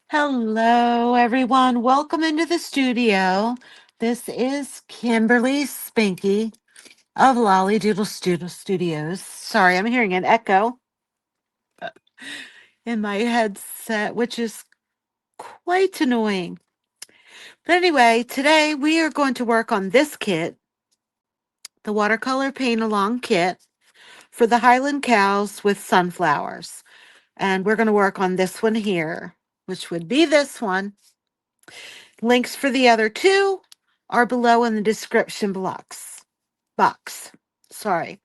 Hello, everyone. Welcome into the studio. This is Kimberly Spinky of Lolly Doodle Studios. Sorry, I'm hearing an echo in my headset, which is quite annoying. But anyway, today we are going to work on this kit, the watercolor paint along kit for the Highland Cows with sunflowers. And we're going to work on this one here, which would be this one. Links for the other two are below in the description box. Sorry.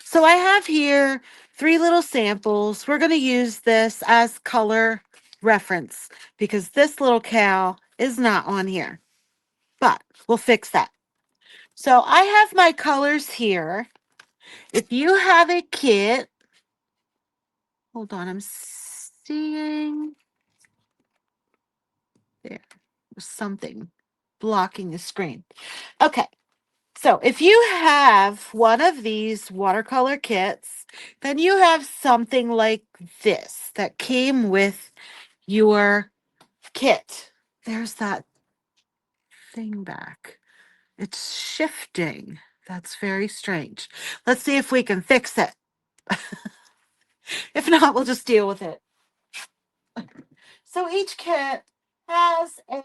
So I have here 3 little samples. We're going to use this as color reference because this little cow is not on here, but we'll fix that. So I have my colors here. If you have a kit, hold on, I'm seeing there's something blocking the screen. Okay. So if you have one of these watercolor kits, then you have something like this that came with your kit. There's that thing back. It's shifting. That's very strange. Let's see if we can fix it. If not, we'll just deal with it. So each kit has a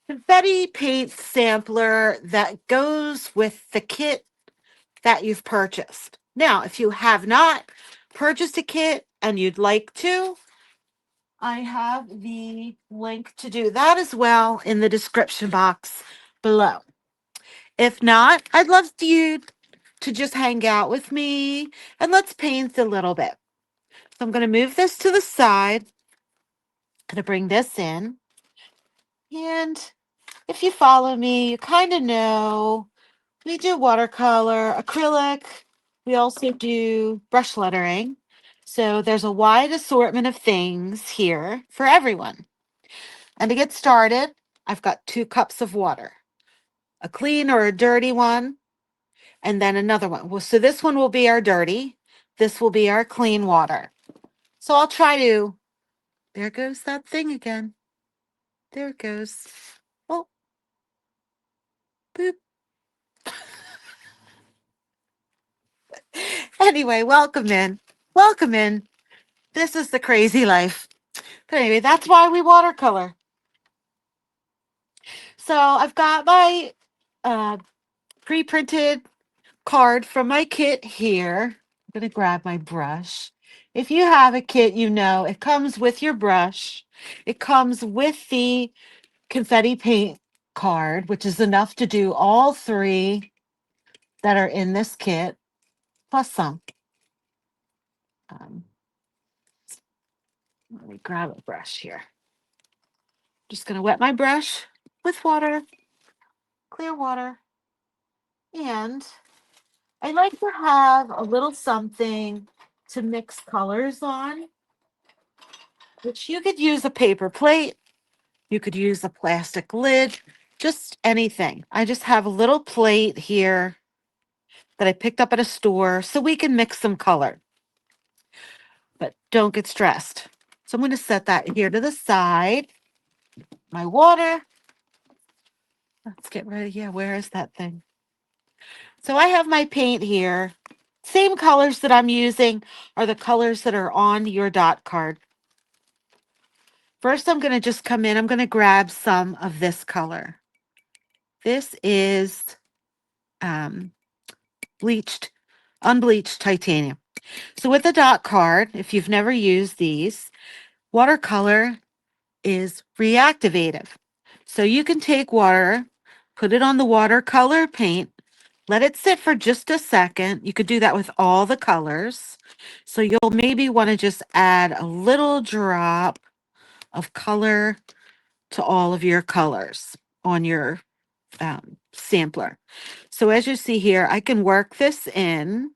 confetti paint sampler that goes with the kit that you've purchased. Now, if you have not purchased a kit and you'd like to, I have the link to do that as well in the description box below. If not, I'd love you to just hang out with me and let's paint a little bit. So I'm going to move this to the side. I'm going to bring this in. And if you follow me, you kind of know we do watercolor, acrylic. We also do brush lettering. So there's a wide assortment of things here for everyone. And to get started, I've got 2 cups of water, a clean or a dirty one, and then another one. Well, so this one will be our dirty. This will be our clean water. So I'll try to, there goes that thing again. There it goes. Oh, boop. Anyway, welcome in. Welcome in. This is the crazy life. But anyway, that's why we watercolor. So I've got my pre-printed card from my kit here. I'm going to grab my brush. If you have a kit, you know it comes with your brush. It comes with the confetti paint card, which is enough to do all 3 that are in this kit, plus some. Let me grab a brush here. Just going to wet my brush with water, clear water, and I like to have a little something to mix colors on, which you could use a paper plate, you could use a plastic lid, just anything. I just have a little plate here that I picked up at a store so we can mix some color. But don't get stressed. So I'm going to set that here to the side. My water. Let's get ready. Yeah, where is that thing? So I have my paint here. Same colors that I'm using are the colors that are on your dot card. First, I'm going to just come in. I'm going to grab some of this color. This is unbleached titanium. So with the dot card, if you've never used these, watercolor is reactivative. So you can take water, put it on the watercolor paint, let it sit for just a second. You could do that with all the colors. So you'll maybe want to just add a little drop of color to all of your colors on your sampler. So as you see here, I can work this in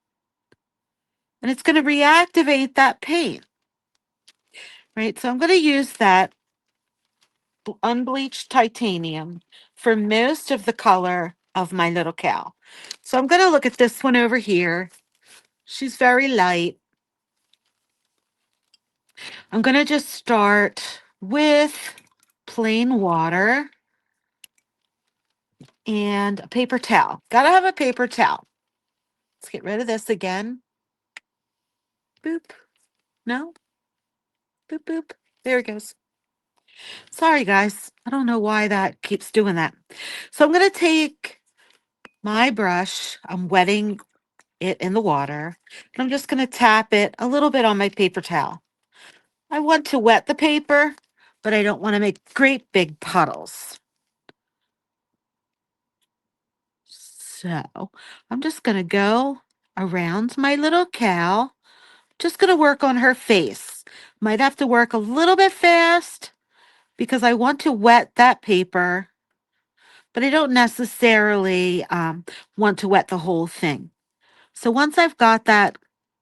and it's going to reactivate that paint, right? So I'm going to use that unbleached titanium for most of the color of my little cow. So I'm going to look at this one over here. She's very light. I'm going to just start with plain water and a paper towel. Gotta have a paper towel. Let's get rid of this again. Boop. No? Boop, boop. There it goes. Sorry, guys. I don't know why that keeps doing that. So I'm going to take my brush. I'm wetting it in the water. And I'm just going to tap it a little bit on my paper towel. I want to wet the paper, but I don't want to make great big puddles. So I'm just going to go around my little cow. Just going to work on her face. Might have to work a little bit fast because I want to wet that paper, but I don't necessarily want to wet the whole thing. So once I've got that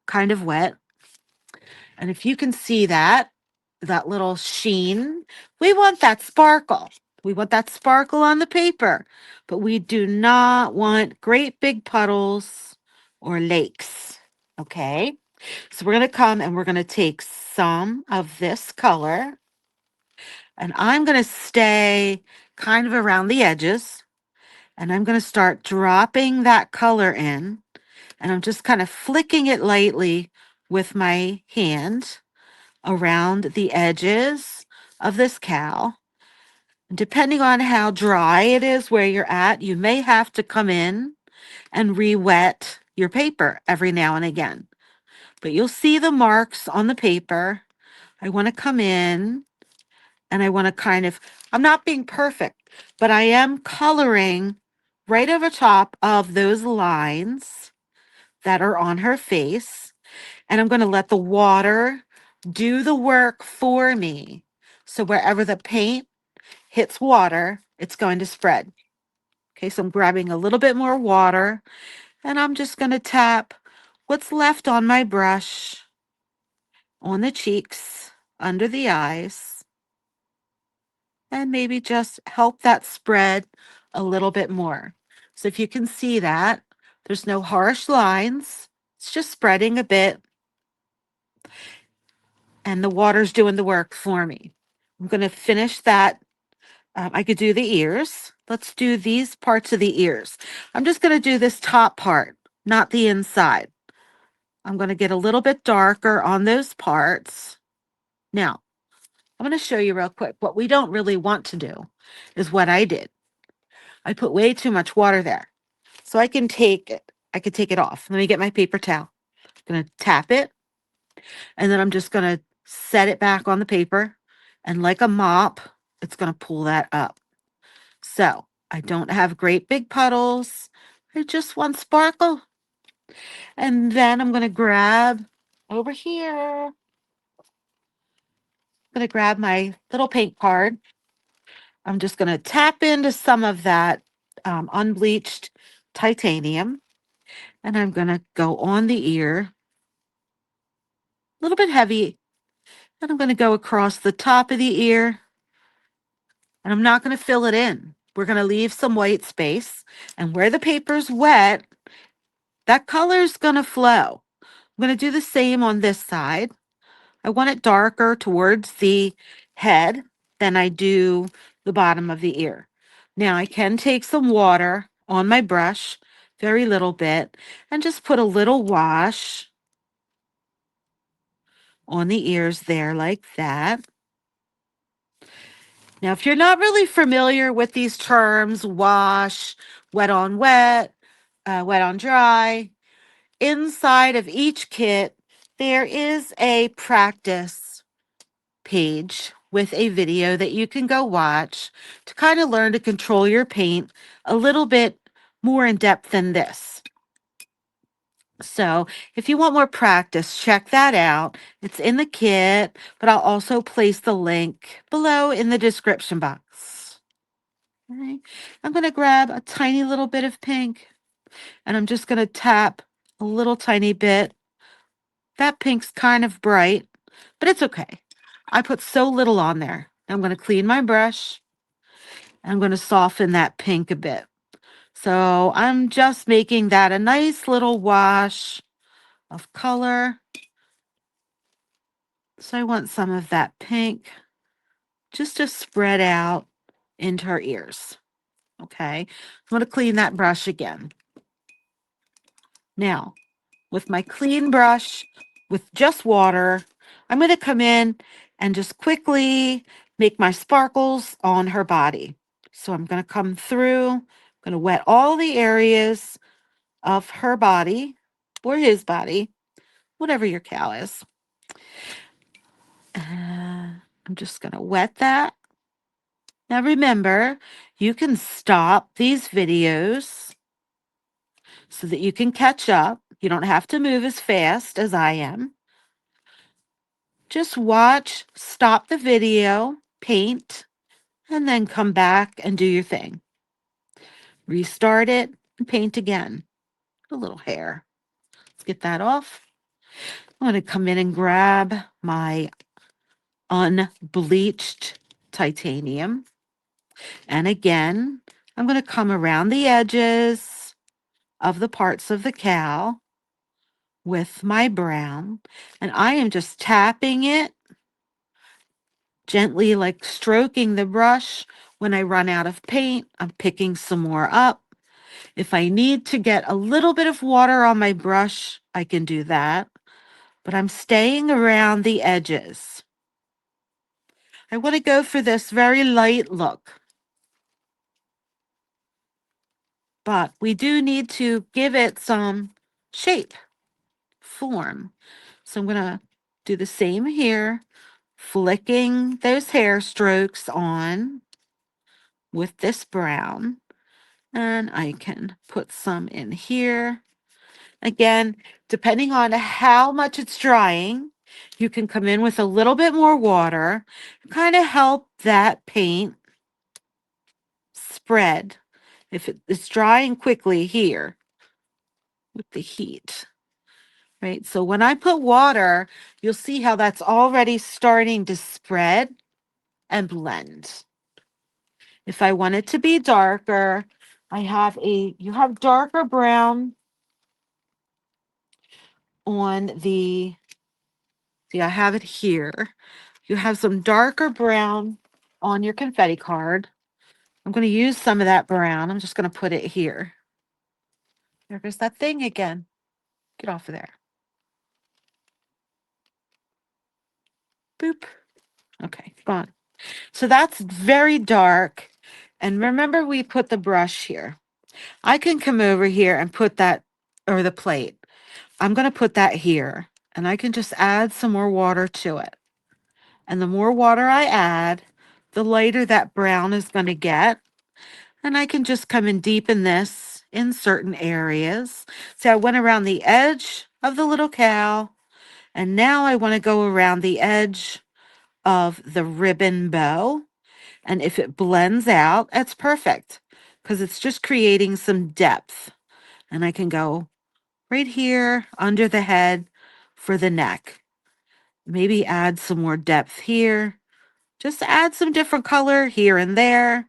kind of wet, and if you can see that, that little sheen, we want that sparkle. We want that sparkle on the paper, but we do not want great big puddles or lakes. Okay, so we're going to come and we're going to take some of this color, and I'm going to stay kind of around the edges, and I'm going to start dropping that color in, and I'm just kind of flicking it lightly with my hand around the edges of this cow. And depending on how dry it is where you're at, you may have to come in and re-wet your paper every now and again. But you'll see the marks on the paper. I want to come in and I want to kind of, I'm not being perfect, but I am coloring right over top of those lines that are on her face. And I'm going to let the water do the work for me. So wherever the paint hits water, it's going to spread. Okay, so I'm grabbing a little bit more water and I'm just going to tap what's left on my brush on the cheeks, under the eyes, and maybe just help that spread a little bit more. So if you can see that, there's no harsh lines. It's just spreading a bit, and the water's doing the work for me. I'm going to finish that. I could do the ears. Let's do these parts of the ears. I'm just going to do this top part, not the inside. I'm going to get a little bit darker on those parts. Now, I'm going to show you real quick. What we don't really want to do is what I did. I put way too much water there. So I can take it. I could take it off. Let me get my paper towel. I'm going to tap it, and then I'm just going to set it back on the paper, and like a mop, it's going to pull that up. So I don't have great big puddles. I just want sparkle. And then I'm going to grab over here. I'm going to grab my little paint card. I'm just going to tap into some of that unbleached titanium. And I'm going to go on the ear. A little bit heavy. And I'm going to go across the top of the ear. And I'm not going to fill it in. We're going to leave some white space. And where the paper's wet, that color is going to flow. I'm going to do the same on this side. I want it darker towards the head than I do the bottom of the ear. Now I can take some water on my brush, very little bit, and just put a little wash on the ears there like that. Now, if you're not really familiar with these terms, wash, wet on wet, wet on dry, inside of each kit, there is a practice page with a video that you can go watch to kind of learn to control your paint a little bit more in depth than this. So if you want more practice, check that out. It's in the kit, but I'll also place the link below in the description box. Okay. I'm going to grab a tiny little bit of pink, and I'm just going to tap a little tiny bit. That pink's kind of bright, but it's okay. I put so little on there. I'm going to clean my brush. I'm going to soften that pink a bit. So I'm just making that a nice little wash of color. So I want some of that pink just to spread out into her ears. Okay, I'm going to clean that brush again. Now, with my clean brush, with just water, I'm going to come in and just quickly make my sparkles on her body. So I'm going to come through, I'm going to wet all the areas of her body or his body, whatever your cow is. I'm just going to wet that. Now remember, you can stop these videos so that you can catch up. You don't have to move as fast as I am. Just watch, stop the video, paint, and then come back and do your thing. Restart it and paint again. A little hair. Let's get that off. I'm going to come in and grab my unbleached titanium. And again, I'm going to come around the edges of the parts of the cow with my brown, and I am just tapping it gently, like stroking the brush. When I run out of paint, I'm picking some more up. If I need to get a little bit of water on my brush, I can do that, but I'm staying around the edges. I want to go for this very light look, but we do need to give it some shape, form. So I'm going to do the same here, flicking those hair strokes on with this brown. And I can put some in here. Again, depending on how much it's drying, you can come in with a little bit more water, kind of help that paint spread. If it's drying quickly here with the heat, right? So when I put water, you'll see how that's already starting to spread and blend. If I want it to be darker, you have darker brown on the, see, I have it here. You have some darker brown on your confetti card. I'm going to use some of that brown. I'm just going to put it here. There goes that thing again. Get off of there. Boop. Okay, gone. So that's very dark. And remember, we put the brush here. I can come over here and put that, or the plate. I'm going to put that here. And I can just add some more water to it. And the more water I add, the lighter that brown is going to get. And I can just come and deepen this in certain areas. So I went around the edge of the little cow. And now I want to go around the edge of the ribbon bow. And if it blends out, that's perfect because it's just creating some depth. And I can go right here under the head for the neck. Maybe add some more depth here. Just add some different color here and there.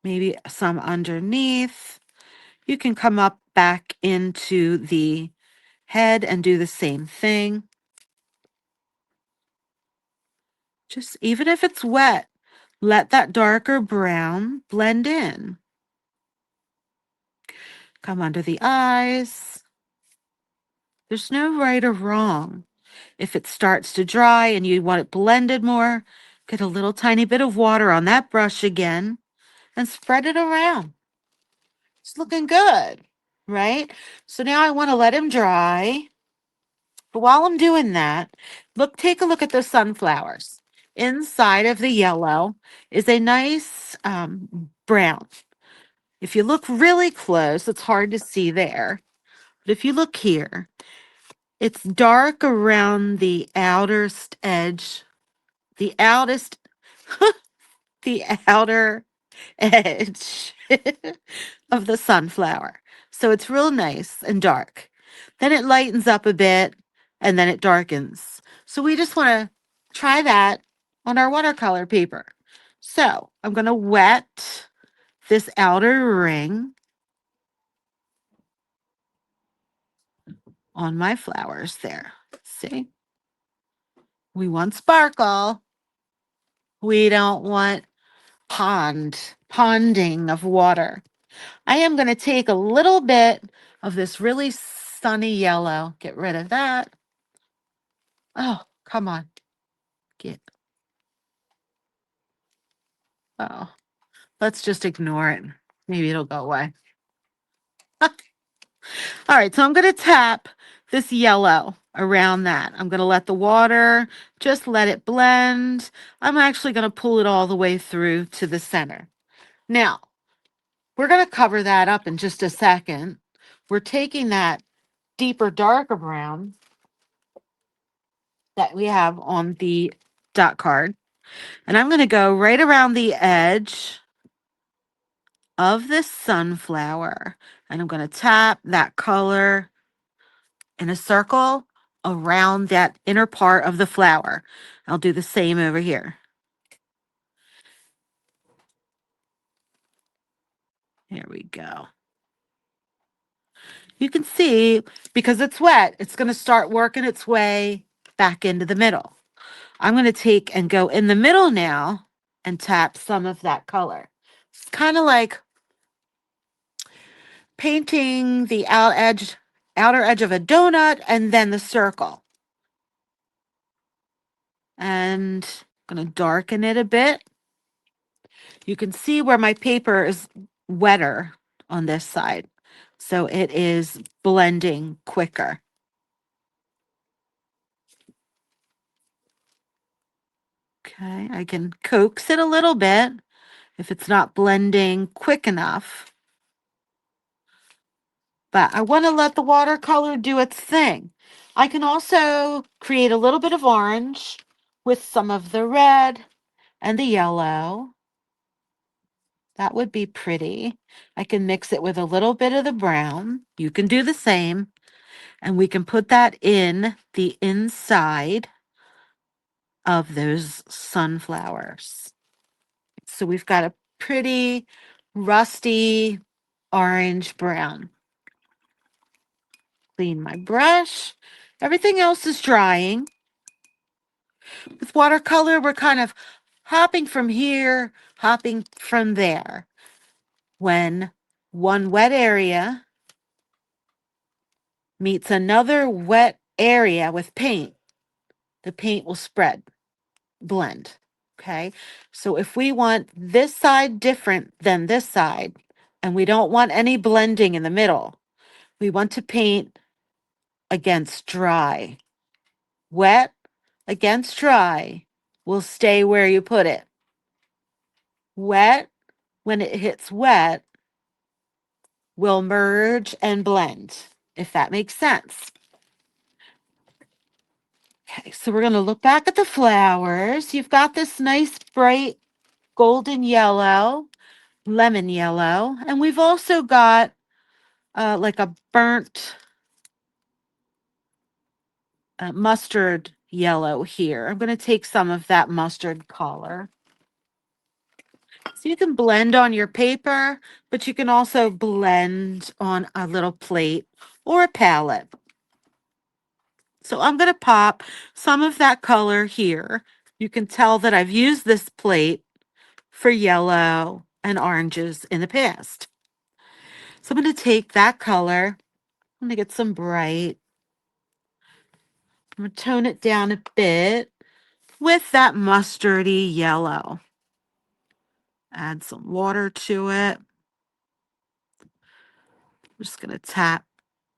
Maybe some underneath. You can come up back into the head and do the same thing. Just even if it's wet, let that darker brown blend in. Come under the eyes. There's no right or wrong. If it starts to dry and you want it blended more, get a little tiny bit of water on that brush again and spread it around. It's looking good, right? So now I want to let him dry. But while I'm doing that, take a look at the sunflowers. Inside of the yellow is a nice brown. If you look really close, it's hard to see there. But if you look here, it's dark around the outerst edge, the outest, the outer edge of the sunflower. So it's real nice and dark. Then it lightens up a bit and then it darkens. So we just want to try that on our watercolor paper. So I'm going to wet this outer ring on my flowers there. See? We want sparkle. We don't want ponding of water. I am going to take a little bit of this really sunny yellow. Get rid of that. Oh, come on. Get. Oh, let's just ignore it. Maybe it'll go away. All right, so I'm going to tap this yellow around that. I'm going to let the water, just let it blend. I'm actually going to pull it all the way through to the center. Now, we're going to cover that up in just a second. We're taking that deeper, darker brown that we have on the dot card, and I'm going to go right around the edge of this sunflower, and I'm going to tap that color in a circle around that inner part of the flower. I'll do the same over here. There we go. You can see, because it's wet, it's going to start working its way back into the middle. I'm going to take and go in the middle now and tap some of that color. It's kind of like painting the outer edge of a donut and then the circle. And I'm going to darken it a bit. You can see where my paper is wetter on this side, so it is blending quicker. Okay, I can coax it a little bit if it's not blending quick enough. But I want to let the watercolor do its thing. I can also create a little bit of orange with some of the red and the yellow. That would be pretty. I can mix it with a little bit of the brown. You can do the same. And we can put that in the inside of those sunflowers. So we've got a pretty rusty orange brown. Clean my brush. Everything else is drying. With watercolor, we're kind of hopping from here, hopping from there. When one wet area meets another wet area with paint, the paint will spread, blend. Okay, so if we want this side different than this side, and we don't want any blending in the middle, we want to paint against dry. Wet against dry will stay where you put it. Wet, when it hits wet, will merge and blend, if that makes sense. Okay, so we're going to look back at the flowers. You've got this nice bright golden yellow, lemon yellow, and we've also got like a burnt mustard yellow here. I'm going to take some of that mustard color. So you can blend on your paper, but you can also blend on a little plate or a palette. So I'm going to pop some of that color here. You can tell that I've used this plate for yellow and oranges in the past. So I'm going to take that color. I'm going to get some bright. I'm going to tone it down a bit with that mustardy yellow. Add some water to it. I'm just going to tap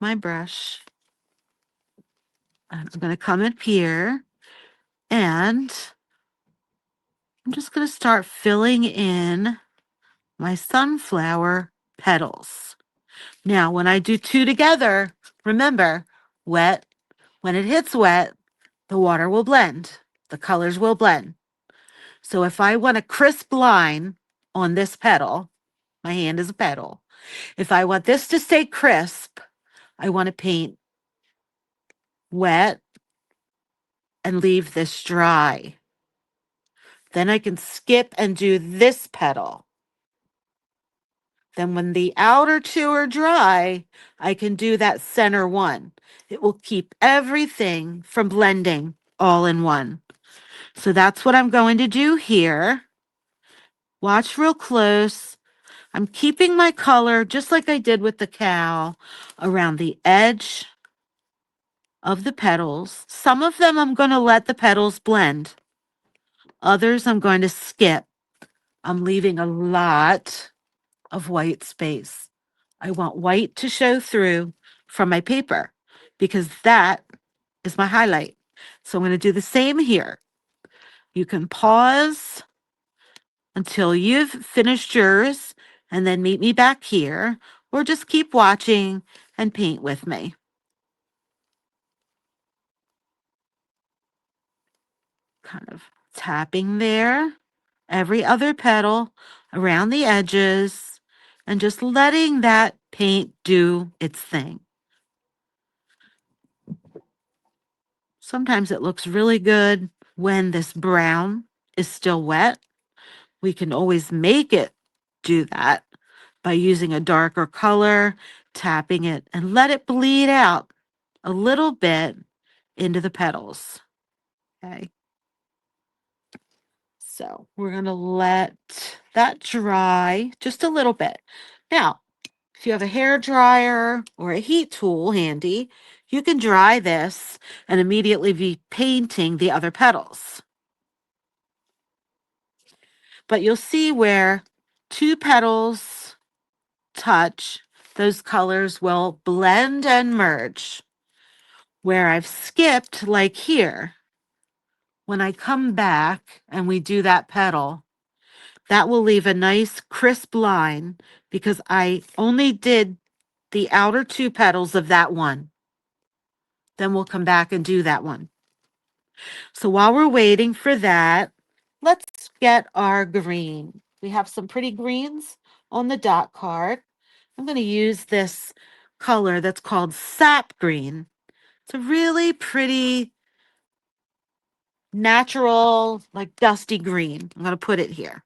my brush. And I'm going to come up here and I'm just going to start filling in my sunflower petals. Now, when I do two together, remember, wet, when it hits wet, the water will blend. The colors will blend. So if I want a crisp line on this petal, my hand is a petal. If I want this to stay crisp, I want to paint wet and leave this dry. Then I can skip and do this petal. Then when the outer two are dry, I can do that center one. It will keep everything from blending all in one. So that's what I'm going to do here. Watch real close. I'm keeping my color just like I did with the cow around the edge of the petals. Some of them I'm going to let the petals blend. Others I'm going to skip. I'm leaving a lot of white space. I want white to show through from my paper because that is my highlight. So I'm going to do the same here. You can pause until you've finished yours and then meet me back here, or just keep watching and paint with me. Kind of tapping there, every other petal around the edges, and just letting that paint do its thing. Sometimes it looks really good when this brown is still wet. We can always make it do that by using a darker color, tapping it, and let it bleed out a little bit into the petals. Okay. So we're going to let that dry just a little bit. Now, if you have a hair dryer or a heat tool handy, you can dry this and immediately be painting the other petals. But you'll see where two petals touch, those colors will blend and merge. Where I've skipped, like here, when I come back and we do that petal, that will leave a nice crisp line because I only did the outer two petals of that one. Then we'll come back and do that one. So while we're waiting for that, let's get our green. We have some pretty greens on the dot card. I'm going to use this color that's called sap green. It's a really pretty natural, like dusty green. I'm going to put it here.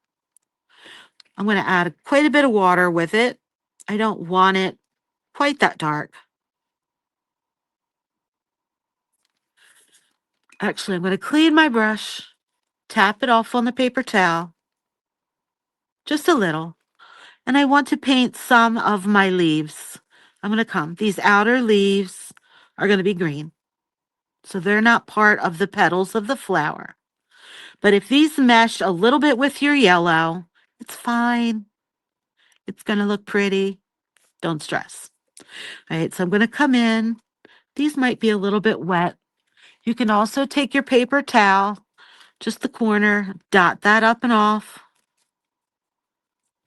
I'm going to add quite a bit of water with it. I don't want it quite that dark. Actually, I'm going to clean my brush, tap it off on the paper towel, just a little. And I want to paint some of my leaves. I'm going to come. These outer leaves are going to be green. So they're not part of the petals of the flower. But if these mesh a little bit with your yellow, it's fine. It's going to look pretty. Don't stress. All right, so I'm going to come in. These might be a little bit wet. You can also take your paper towel, just the corner, dot that up and off.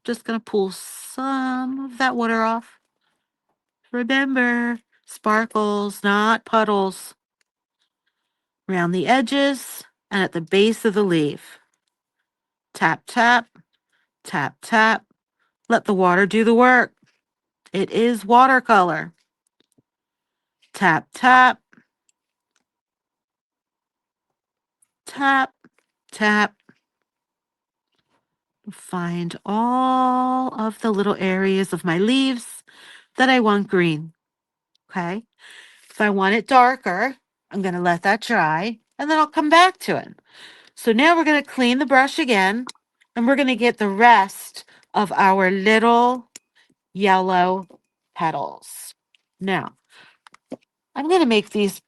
Just going to pull some of that water off. Remember, sparkles, not puddles. Around the edges and at the base of the leaf. Tap, tap, tap, tap. Let the water do the work. It is watercolor. Tap, tap, tap, tap. Find all of the little areas of my leaves that I want green. Okay. If I want it darker, I'm going to let that dry and then I'll come back to it. So now we're going to clean the brush again and we're going to get the rest of our little yellow petals. Now, I'm going to make these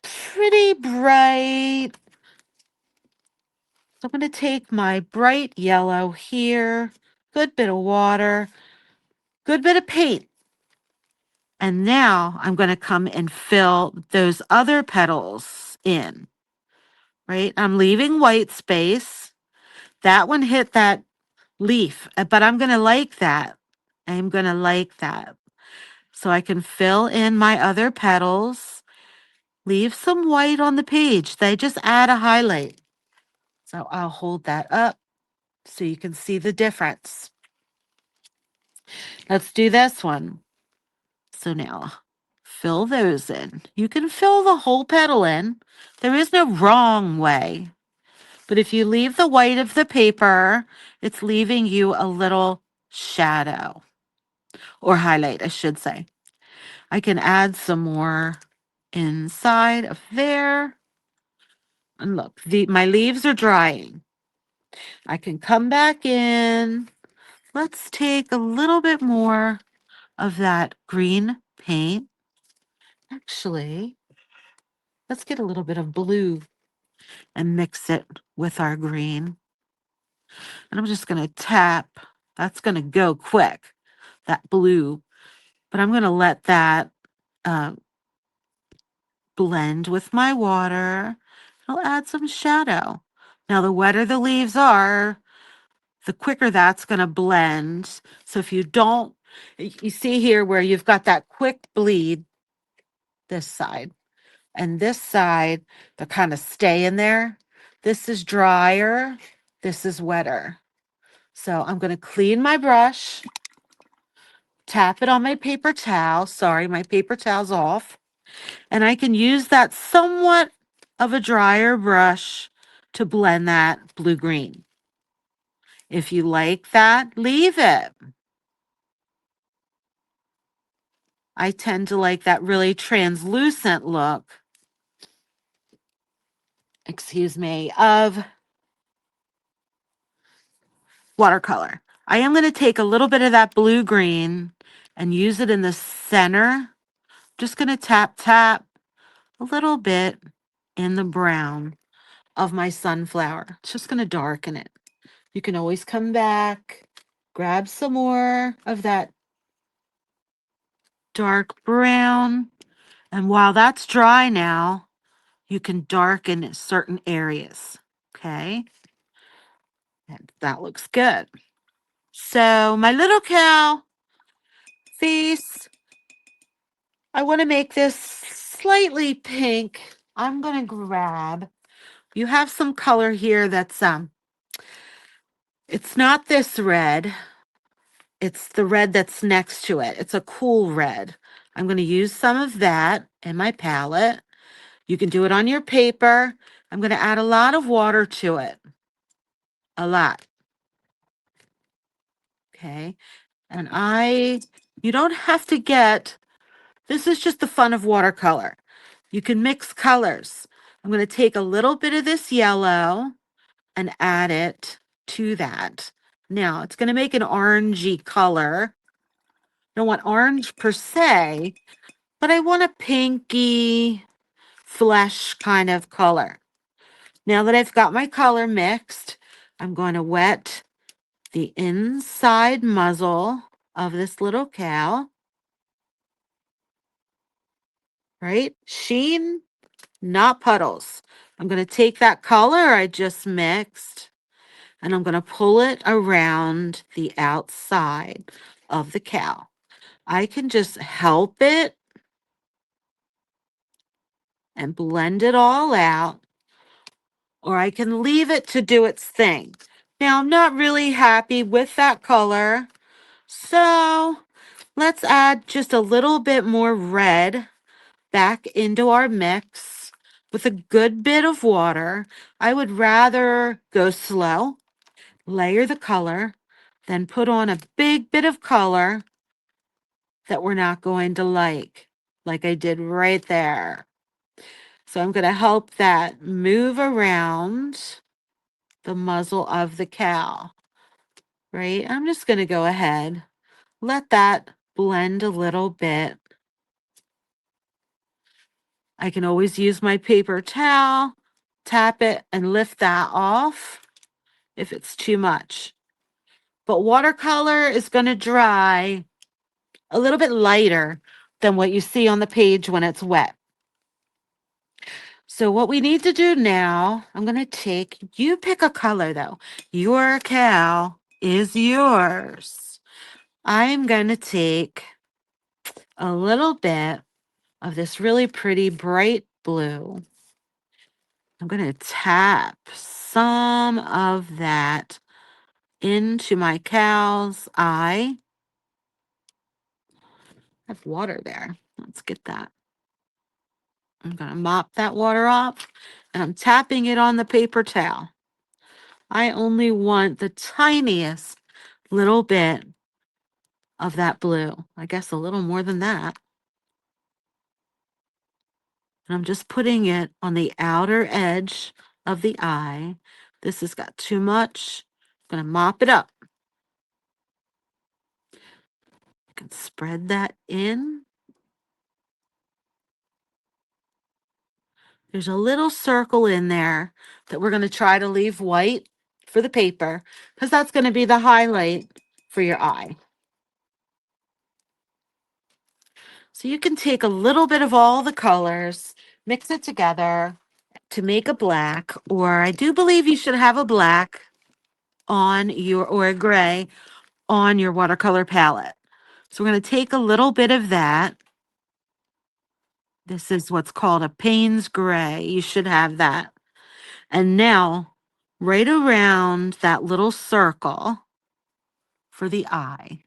pretty bright. So I'm going to take my bright yellow here, good bit of water, good bit of paint. And now I'm going to come and fill those other petals in, right? I'm leaving white space. That one hit that leaf, but I'm going to like that. I'm going to like that. So I can fill in my other petals, leave some white on the page. They just add a highlight. So I'll hold that up so you can see the difference. Let's do this one. So now fill those in. You can fill the whole petal in. There is no wrong way. But if you leave the white of the paper, it's leaving you a little shadow or highlight, I should say. I can add some more inside of there. And look, my leaves are drying. I can come back in. Let's take a little bit more of that green paint. Actually, let's get a little bit of blue and mix it with our green. And I'm just going to tap. That's going to go quick, that blue. But I'm going to let that uh, blend with my water. I'll add some shadow. Now, the wetter the leaves are, the quicker that's going to blend. So if you don't, you see here where you've got that quick bleed, this side, and this side, they're kind of stay in there. This is drier. This is wetter. So I'm going to clean my brush, tap it on my paper towel. Sorry, my paper towel's off. And I can use that somewhat of a drier brush to blend that blue-green. If you like that, leave it. I tend to like that really translucent look, excuse me, of watercolor. I am going to take a little bit of that blue-green and use it in the center. Just going to tap, tap a little bit in the brown of my sunflower. It's just going to darken it. You can always come back, grab some more of that dark brown. And while that's dry now, you can darken certain areas. Okay. And that looks good. So my little cow face, I want to make this slightly pink. I'm going to grab, you have some color here that's, it's not this red. It's the red that's next to it. It's a cool red. I'm going to use some of that in my palette. You can do it on your paper. I'm going to add a lot of water to it. A lot. Okay. And you don't have to get, this is just the fun of watercolor. You can mix colors. I'm going to take a little bit of this yellow and add it to that. Now, it's going to make an orangey color. I don't want orange per se, but I want a pinky flesh kind of color. Now that I've got my color mixed, I'm going to wet the inside muzzle of this little cow. Right? Sheen, not puddles. I'm going to take that color I just mixed and I'm going to pull it around the outside of the cow. I can just help it and blend it all out, or I can leave it to do its thing. Now, I'm not really happy with that color, so let's add just a little bit more red back into our mix with a good bit of water. I would rather go slow, layer the color, then put on a big bit of color that we're not going to like I did right there. So I'm going to help that move around the muzzle of the cow, right? I'm just going to go ahead, let that blend a little bit. I can always use my paper towel, tap it and lift that off if it's too much. But watercolor is going to dry a little bit lighter than what you see on the page when it's wet. So what we need to do now, I'm going to take, you pick a color though. Your cow is yours. I'm going to take a little bit of this really pretty bright blue. I'm going to tap some of that into my cow's eye. I have water there. Let's get that. I'm going to mop that water off and I'm tapping it on the paper towel. I only want the tiniest little bit of that blue. I guess a little more than that. And I'm just putting it on the outer edge of the eye. This has got too much. I'm going to mop it up. You can spread that in. There's a little circle in there that we're going to try to leave white for the paper because that's going to be the highlight for your eye. So you can take a little bit of all the colors, mix it together to make a black, or I do believe you should have a black on your, or a gray on your watercolor palette. So we're going to take a little bit of that. This is what's called a Payne's gray. You should have that. And now, right around that little circle for the eye,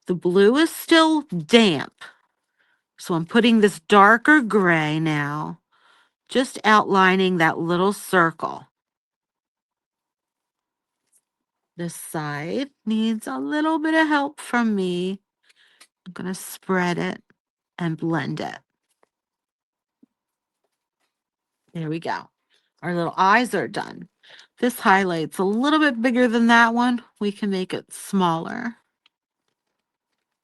the blue is still damp. So I'm putting this darker gray now, just outlining that little circle. This side needs a little bit of help from me. I'm going to spread it and blend it. There we go. Our little eyes are done. This highlight's a little bit bigger than that one. We can make it smaller.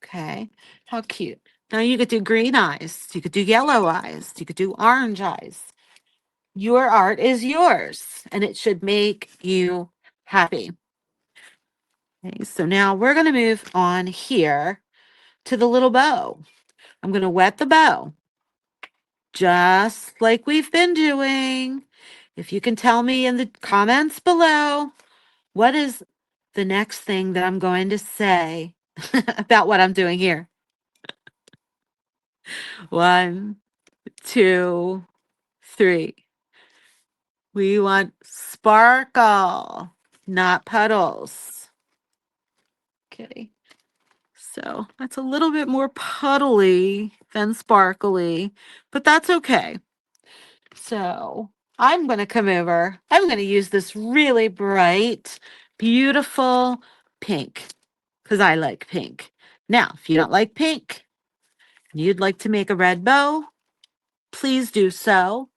Okay, how cute. Now you could do green eyes. You could do yellow eyes. You could do orange eyes. Your art is yours, and it should make you happy. Okay, so now we're going to move on here to the little bow. I'm going to wet the bow, just like we've been doing. If you can tell me in the comments below, what is the next thing that I'm going to say about what I'm doing here? 1, 2, 3. We want sparkle, not puddles. Okay. So that's a little bit more puddly than sparkly, but that's okay. So I'm going to come over. I'm going to use this really bright, beautiful pink because I like pink. Now, if you don't like pink and you'd like to make a red bow, please do so.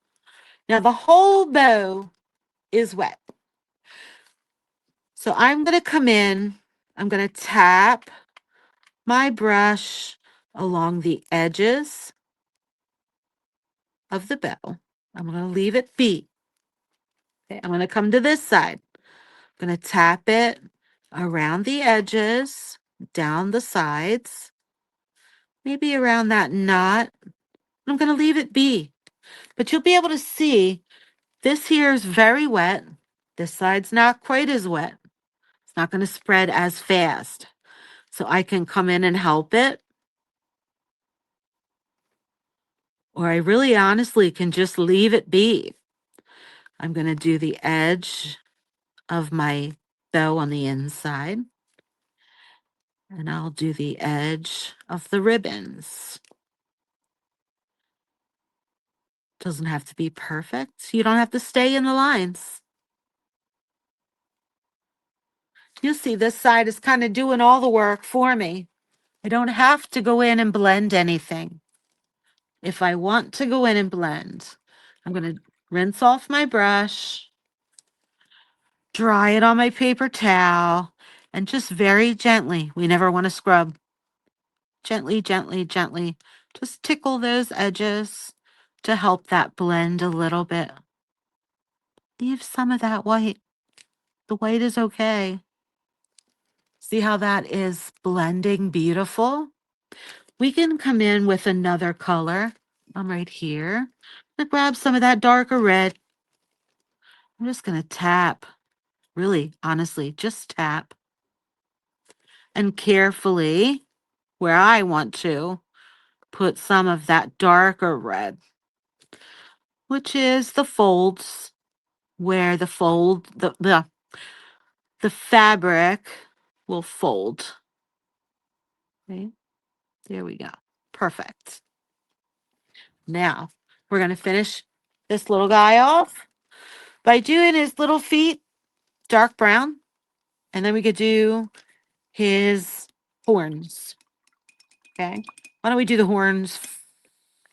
Now, the whole bow is wet. So I'm going to come in. I'm going to tap my brush along the edges of the bow. I'm going to leave it be. Okay, I'm going to come to this side. I'm going to tap it around the edges, down the sides, maybe around that knot. I'm going to leave it be. But you'll be able to see this here is very wet. This side's not quite as wet. It's not going to spread as fast. So I can come in and help it. Or I really honestly can just leave it be. I'm going to do the edge of my bow on the inside. And I'll do the edge of the ribbons. Doesn't have to be perfect. You don't have to stay in the lines. You'll see this side is kind of doing all the work for me. I don't have to go in and blend anything. If I want to go in and blend, I'm going to rinse off my brush, dry it on my paper towel, and just very gently, we never want to scrub, gently, gently, gently, just tickle those edges to help that blend a little bit. Leave some of that white. The white is okay. See how that is blending beautiful? We can come in with another color. I'm right here. I'm gonna grab some of that darker red. I'm just gonna tap. Really, honestly, just tap. And carefully, where I want to, put some of that darker red, which is the folds where the fabric will fold. Okay, there we go. Perfect. Now, we're going to finish this little guy off by doing his little feet dark brown, and then we could do his horns. Okay, why don't we do the horns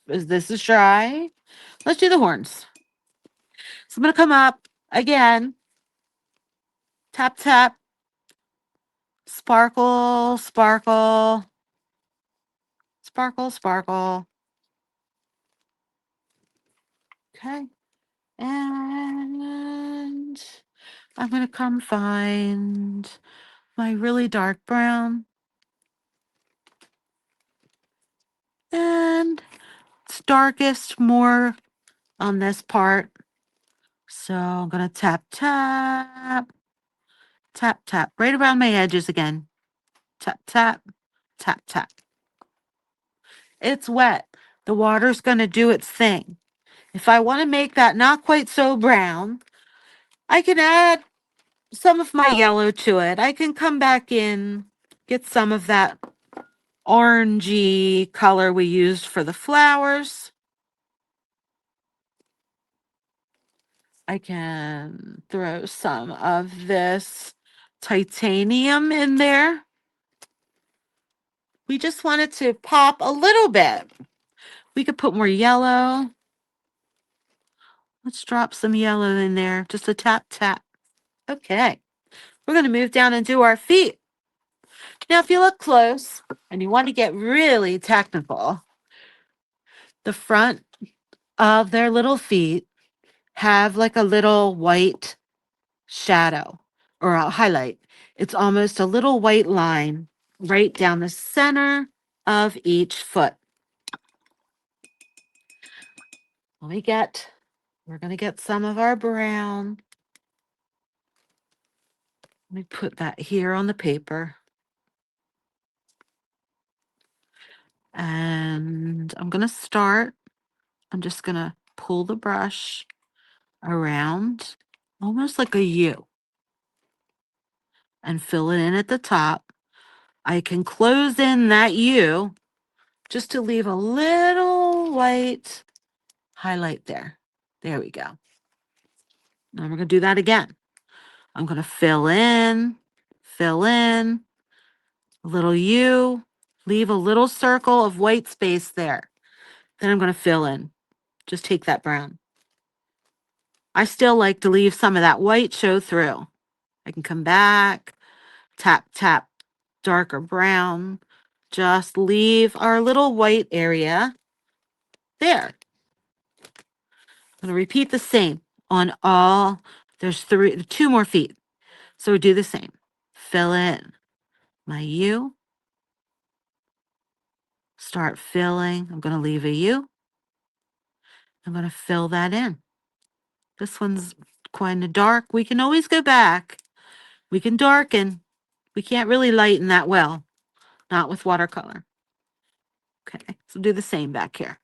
this is dry. Let's do the horns. So I'm going to come up again. Tap, tap. Sparkle, sparkle. Sparkle, sparkle. Okay. And I'm going to come find my really dark brown. And it's darkest more on this part. So I'm going to tap, tap, tap, tap, right around my edges again. Tap, tap, tap, tap. It's wet. The water's going to do its thing. If I want to make that not quite so brown, I can add some of my yellow to it. I can come back in, get some of that orangey color we used for the flowers. I can throw some of this titanium in there. We just want it to pop a little bit. We could put more yellow. Let's drop some yellow in there. Just a tap, tap. Okay. We're going to move down and do our feet. Now, if you look close and you want to get really technical, the front of their little feet have like a little white shadow or a highlight. It's almost a little white line right down the center of each foot. We're going to get some of our brown. Let me put that here on the paper. And I'm going to start. I'm just going to pull the brush around almost like a U and fill it in at the top. I can close in that U just to leave a little white highlight there. There we go. Now we're going to do that again. I'm going to fill in, a little U, leave a little circle of white space there. Then I'm going to fill in. Just take that brown. I still like to leave some of that white show through. I can come back, tap, tap, darker brown. Just leave our little white area there. I'm going to repeat the same on all. There's two more feet. So we do the same. Fill in my U. Start filling. I'm going to leave a U. I'm going to fill that in. This one's kind of dark. We can always go back. We can darken. We can't really lighten that well. Not with watercolor. Okay, so do the same back here.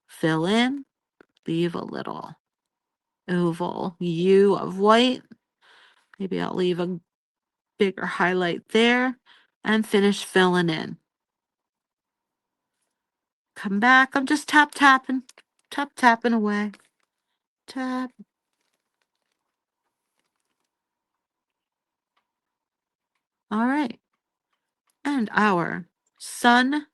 Fill in. Leave a little oval U of white. Maybe I'll leave a bigger highlight there and finish filling in. Come back. I'm just tap tapping away. Tap. All right. And our sunflower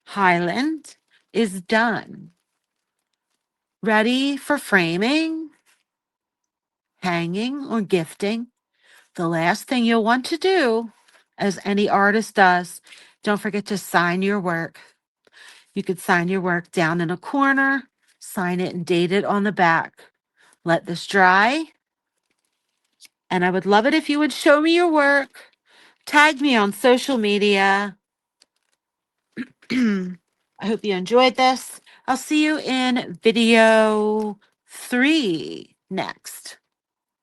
Highland is done. Ready for framing, hanging, or gifting. The last thing you'll want to do, as any artist does, don't forget to sign your work. You could sign your work down in a corner, sign it and date it on the back. Let this dry. And I would love it if you would show me your work. Tag me on social media. I hope you enjoyed this. I'll see you in video 3 next.